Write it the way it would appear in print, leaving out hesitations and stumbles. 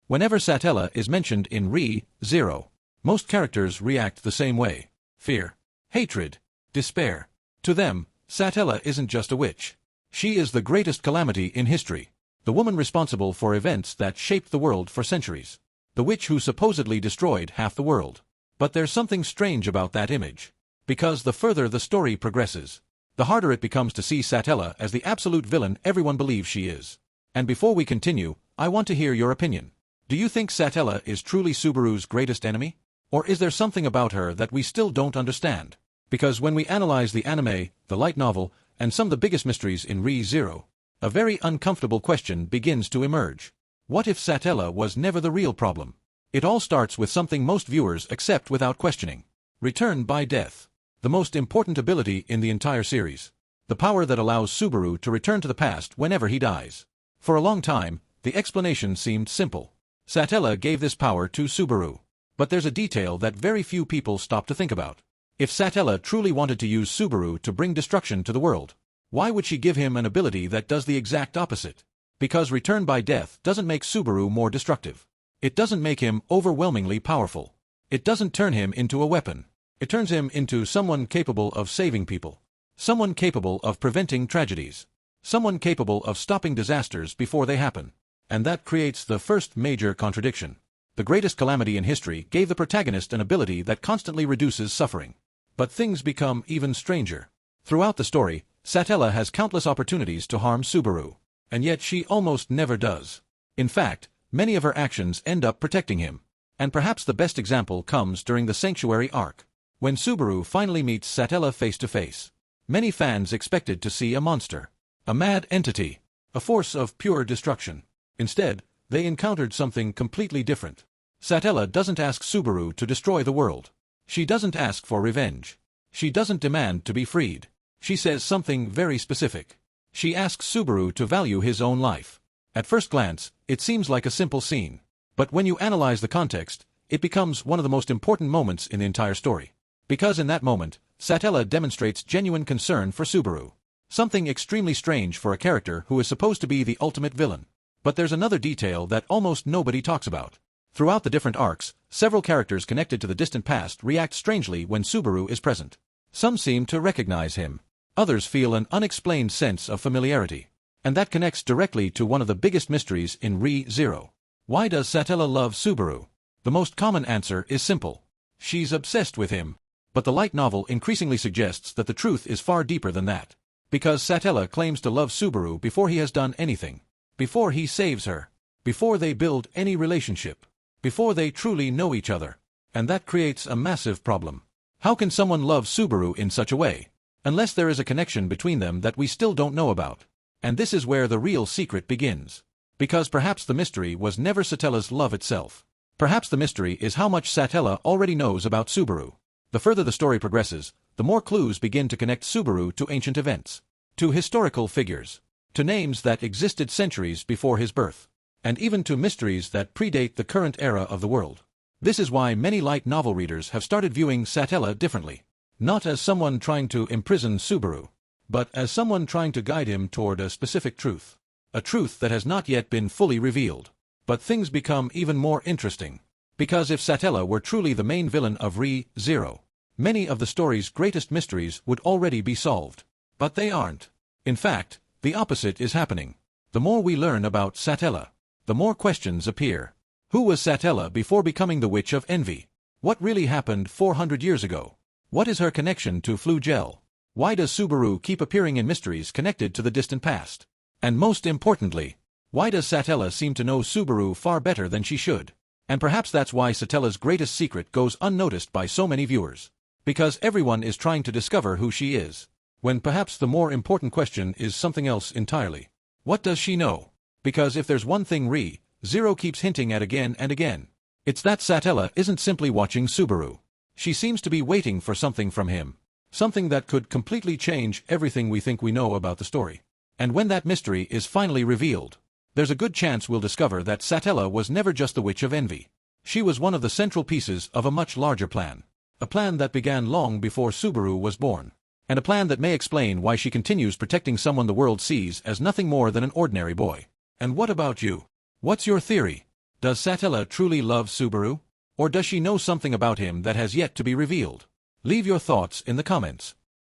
Whenever Satella is mentioned in Re-Zero, most characters react the same way. Fear, hatred, despair. To them, Satella isn't just a witch. She is the greatest calamity in history. The woman responsible for events that shaped the world for centuries. The witch who supposedly destroyed half the world. But there's something strange about that image. Because the further the story progresses, the harder it becomes to see Satella as the absolute villain everyone believes she is. And before we continue, I want to hear your opinion. Do you think Satella is truly Subaru's greatest enemy? Or is there something about her that we still don't understand? Because when we analyze the anime, the light novel, and some of the biggest mysteries in Re-Zero, a very uncomfortable question begins to emerge. What if Satella was never the real problem? It all starts with something most viewers accept without questioning. Return by death. The most important ability in the entire series. The power that allows Subaru to return to the past whenever he dies. For a long time, the explanation seemed simple. Satella gave this power to Subaru. But there's a detail that very few people stop to think about. If Satella truly wanted to use Subaru to bring destruction to the world, why would she give him an ability that does the exact opposite? Because return by death doesn't make Subaru more destructive. It doesn't make him overwhelmingly powerful. It doesn't turn him into a weapon. It turns him into someone capable of saving people. Someone capable of preventing tragedies. Someone capable of stopping disasters before they happen. And that creates the first major contradiction. The greatest calamity in history gave the protagonist an ability that constantly reduces suffering. But things become even stranger. Throughout the story, Satella has countless opportunities to harm Subaru. And yet she almost never does. In fact, many of her actions end up protecting him. And perhaps the best example comes during the Sanctuary arc. When Subaru finally meets Satella face to face. Many fans expected to see a monster. A mad entity. A force of pure destruction. Instead, they encountered something completely different. Satella doesn't ask Subaru to destroy the world. She doesn't ask for revenge. She doesn't demand to be freed. She says something very specific. She asks Subaru to value his own life. At first glance, it seems like a simple scene. But when you analyze the context, it becomes one of the most important moments in the entire story. Because in that moment, Satella demonstrates genuine concern for Subaru. Something extremely strange for a character who is supposed to be the ultimate villain. But there's another detail that almost nobody talks about. Throughout the different arcs, several characters connected to the distant past react strangely when Subaru is present. Some seem to recognize him. Others feel an unexplained sense of familiarity. And that connects directly to one of the biggest mysteries in Re-Zero. Why does Satella love Subaru? The most common answer is simple. She's obsessed with him. But the light novel increasingly suggests that the truth is far deeper than that. Because Satella claims to love Subaru before he has done anything. Before he saves her. Before they build any relationship. Before they truly know each other. And that creates a massive problem. How can someone love Subaru in such a way? Unless there is a connection between them that we still don't know about. And this is where the real secret begins. Because perhaps the mystery was never Satella's love itself. Perhaps the mystery is how much Satella already knows about Subaru. The further the story progresses, the more clues begin to connect Subaru to ancient events. To historical figures. To names that existed centuries before his birth. And even to mysteries that predate the current era of the world. This is why many light novel readers have started viewing Satella differently. Not as someone trying to imprison Subaru, but as someone trying to guide him toward a specific truth. A truth that has not yet been fully revealed. But things become even more interesting. Because if Satella were truly the main villain of Re-Zero, many of the story's greatest mysteries would already be solved. But they aren't. In fact, the opposite is happening. The more we learn about Satella, the more questions appear. Who was Satella before becoming the Witch of Envy? What really happened 400 years ago? What is her connection to Flugel? Why does Subaru keep appearing in mysteries connected to the distant past? And most importantly, why does Satella seem to know Subaru far better than she should? And perhaps that's why Satella's greatest secret goes unnoticed by so many viewers. Because everyone is trying to discover who she is. When perhaps the more important question is something else entirely. What does she know? Because if there's one thing Re-Zero keeps hinting at again and again, it's that Satella isn't simply watching Subaru. She seems to be waiting for something from him. Something that could completely change everything we think we know about the story. And when that mystery is finally revealed, there's a good chance we'll discover that Satella was never just the Witch of Envy. She was one of the central pieces of a much larger plan. A plan that began long before Subaru was born. And a plan that may explain why she continues protecting someone the world sees as nothing more than an ordinary boy. And what about you? What's your theory? Does Satella truly love Subaru? Or does she know something about him that has yet to be revealed? Leave your thoughts in the comments.